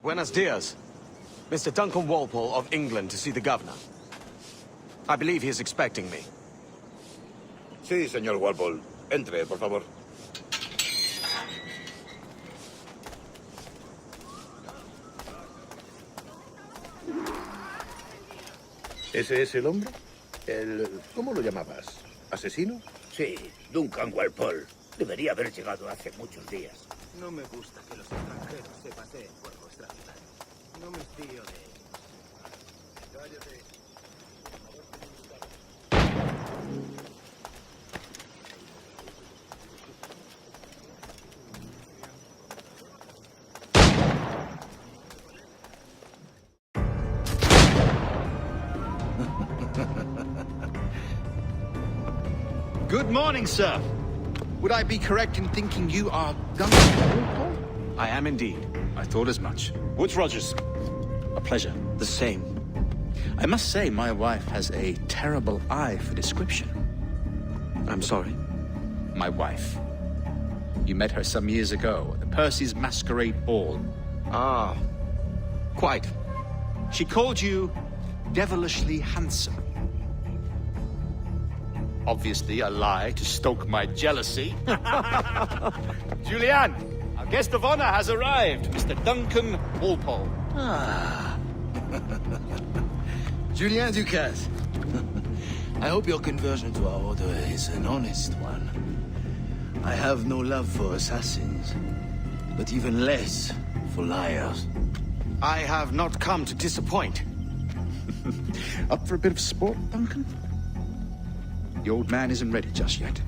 Buenos dias. Mr. Duncan Walpole of England to see the governor. I believe he is expecting me. Sí, señor Walpole. Entre, por favor. ¿Ese es el hombre? ¿Cómo lo llamabas? ¿Asesino? Sí, Duncan Walpole. Debería haber llegado hace muchos días. No me gusta que los extranjeros se paseen por vuestra ciudad. No me fío de ellos. Cállate. Good morning, sir. Would I be correct in thinking you are Duncan Walpole? I am indeed. I thought as much. Woods Rogers. A pleasure. The same. I must say, my wife has a terrible eye for description. I'm sorry. My wife. You met her some years ago at the Percy's Masquerade Ball. Ah, quite. She called you devilishly handsome. Obviously a lie to stoke my jealousy. Julianne, our guest of honor has arrived, Mr. Duncan Walpole. Ah. Julien Ducasse. I hope your conversion to our order is an honest one. I have no love for assassins, but even less for liars. I have not come to disappoint. Up for a bit of sport, Duncan? The old man isn't ready just yet.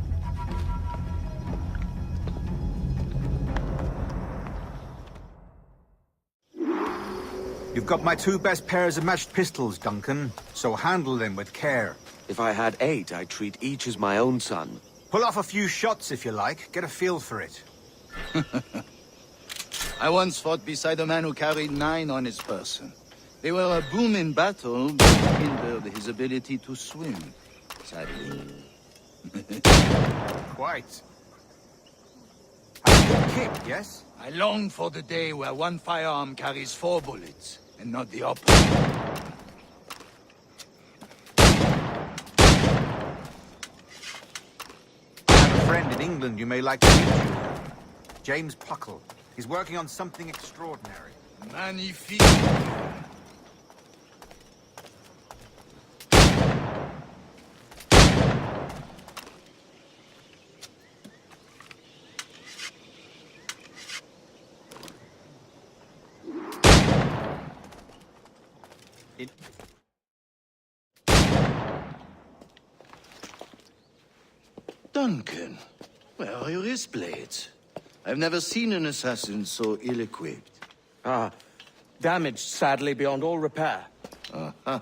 You've got my two best pairs of matched pistols, Duncan, so handle them with care. If I had 8, I'd treat each as my own son. Pull off a few shots if you like, get a feel for it. I once fought beside a man who carried 9 on his person. They were a boom in battle, but hindered his ability to swim, sadly. Quite. A good kick, yes? I long for the day where one firearm carries 4 bullets, and not the opposite. I have a friend in England you may like to meet. James Puckle. He's working on something extraordinary. Magnifique. Duncan, where are your wrist blades? I've never seen an assassin so ill-equipped. Ah, damaged sadly beyond all repair. Uh-huh.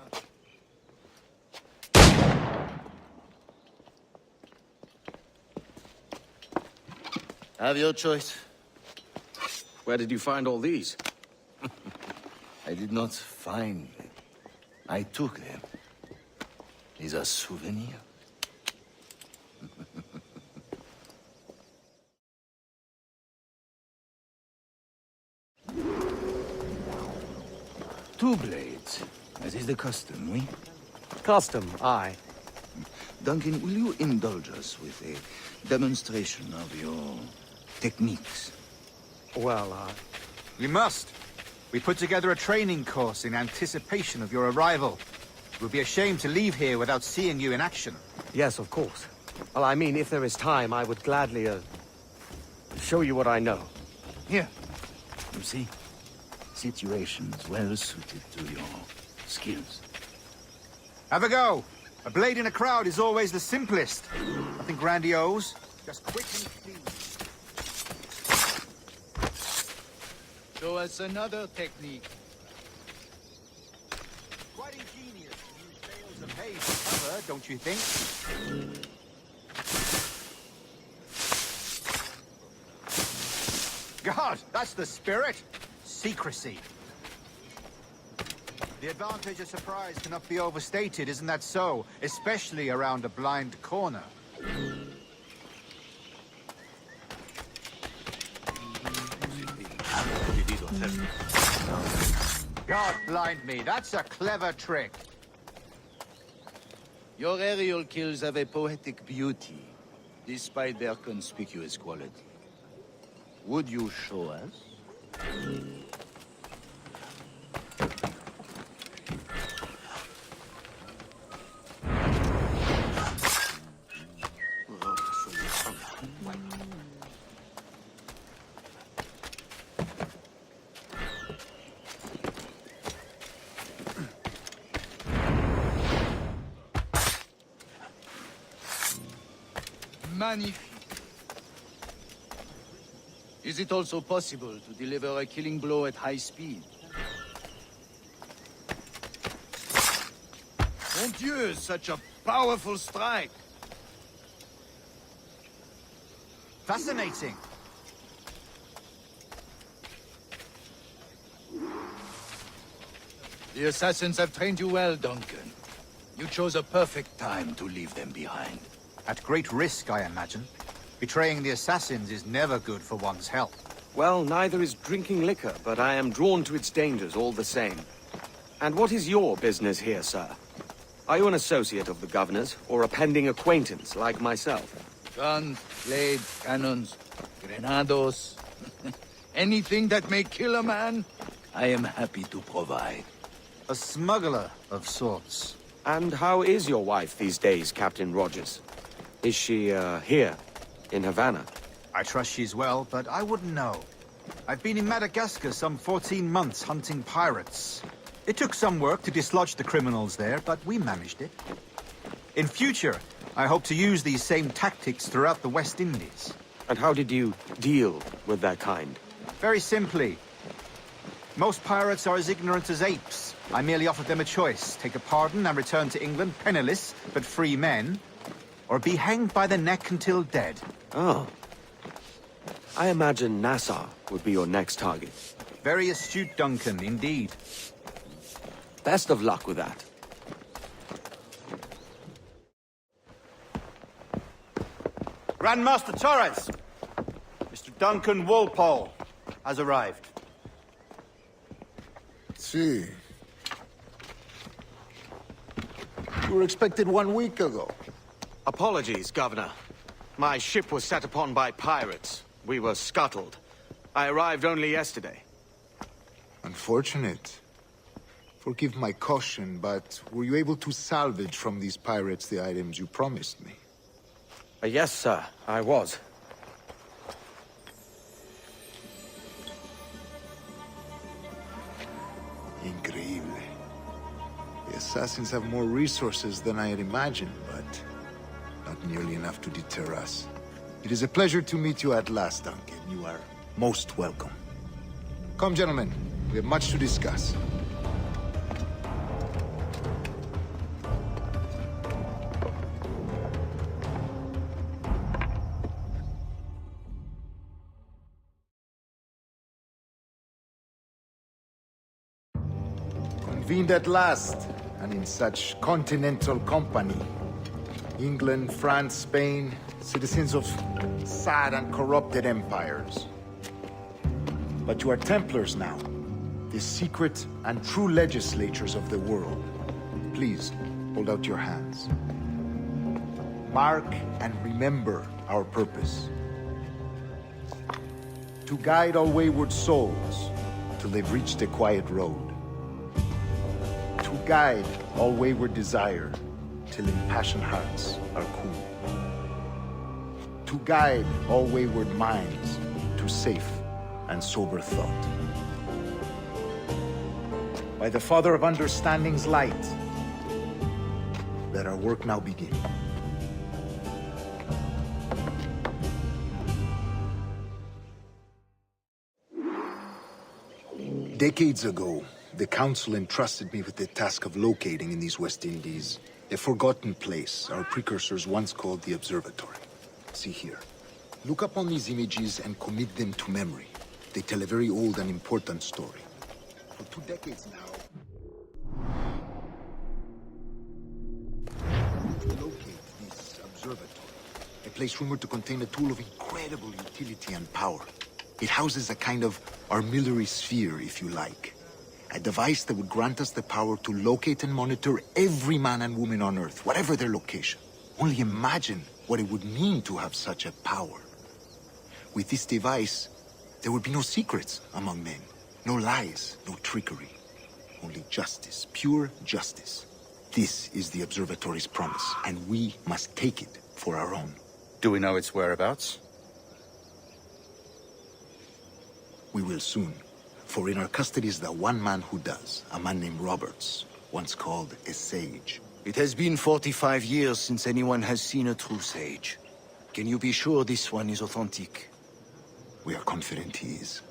Have your choice. Where did you find all these? I did not find them. I took them. These are souvenirs. Two blades. That is the custom, oui? Custom, aye. Duncan, will you indulge us with a demonstration of your techniques? Well, We must. We put together a training course in anticipation of your arrival. It would be a shame to leave here without seeing you in action. yes, of course. Well, I mean, if there is time, I would gladly, show you what I know. Here. You see? Situations well suited to your skills. Have a go. A blade in a crowd is always the simplest. Nothing grandiose, just quick and clean. Show us another technique. Quite ingenious to use bales of hay for cover, don't you think? God, that's the spirit. Secrecy. The advantage of surprise cannot be overstated, isn't that so? Especially around a blind corner. Vivido your service. God blind me, that's a clever trick. Your aerial kills have a poetic beauty, despite their conspicuous quality. Would you show us? Magnifique. Is it also possible to deliver a killing blow at high speed? Mon Dieu, such a powerful strike! Fascinating. The assassins have trained you well, Duncan. You chose a perfect time to leave them behind. At great risk, I imagine. Betraying the assassins is never good for one's health. Well, neither is drinking liquor, but I am drawn to its dangers all the same. And what is your business here, sir? Are you an associate of the governor's, or a pending acquaintance like myself? Guns, blades, cannons, grenados. Anything that may kill a man, I am happy to provide. A smuggler of sorts. And how is your wife these days, Captain Rogers? Is she, here, in Havana? I trust she's well, but I wouldn't know. I've been in Madagascar some 14 months hunting pirates. It took some work to dislodge the criminals there, but we managed it. In future, I hope to use these same tactics throughout the West Indies. And how did you deal with that kind? Very simply. Most pirates are as ignorant as apes. I merely offered them a choice. Take a pardon and return to England penniless, but free men. Or be hanged by the neck until dead. Oh. I imagine Nassau would be your next target. Very astute, Duncan, indeed. Best of luck with that. Grandmaster Torres! Mr. Duncan Walpole has arrived. See. You were expected 1 week ago. Apologies, Governor. My ship was set upon by pirates. We were scuttled. I arrived only yesterday. Unfortunate. Forgive my caution, but were you able to salvage from these pirates the items you promised me? Yes, sir, I was. Increíble. The assassins have more resources than I had imagined, but not nearly enough to deter us. It is a pleasure to meet you at last, Duncan. You are most welcome. Come, gentlemen. We have much to discuss. Convened at last, and in such continental company. England, France, Spain, citizens of sad and corrupted empires. But you are Templars now, the secret and true legislatures of the world. Please, hold out your hands. Mark and remember our purpose. To guide all wayward souls till they've reached a quiet road. To guide all wayward desire till impassioned hearts are cool. To guide all wayward minds to safe and sober thought. By the Father of Understanding's light, let our work now begin. Decades ago, the Council entrusted me with the task of locating in these West Indies a forgotten place our precursors once called the Observatory. See here. Look upon these images and commit them to memory. They tell a very old and important story. For 2 decades now, to locate this observatory, a place rumored to contain a tool of incredible utility and power. It houses a kind of armillary sphere, if you like. A device that would grant us the power to locate and monitor every man and woman on Earth, whatever their location. Only imagine what it would mean to have such a power. With this device, there would be no secrets among men. No lies, no trickery. Only justice, pure justice. This is the Observatory's promise, and we must take it for our own. Do we know its whereabouts? We will soon. For in our custody is the one man who does, a man named Roberts, once called a sage. It has been 45 years since anyone has seen a true sage. Can you be sure this one is authentic? We are confident he is.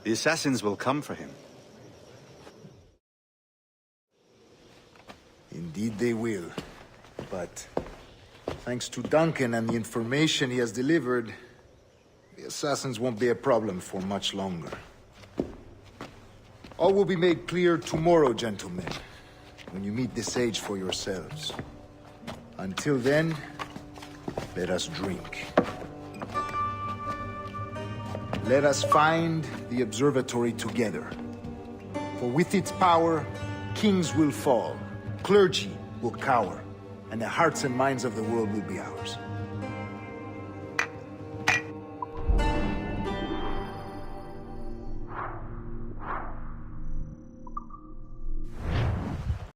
The assassins will come for him. Indeed they will. But thanks to Duncan and the information he has delivered, the assassins won't be a problem for much longer. All will be made clear tomorrow, gentlemen, when you meet the sage for yourselves. Until then, let us drink. Let us find the observatory together. For with its power, kings will fall, clergy will cower, and the hearts and minds of the world will be ours.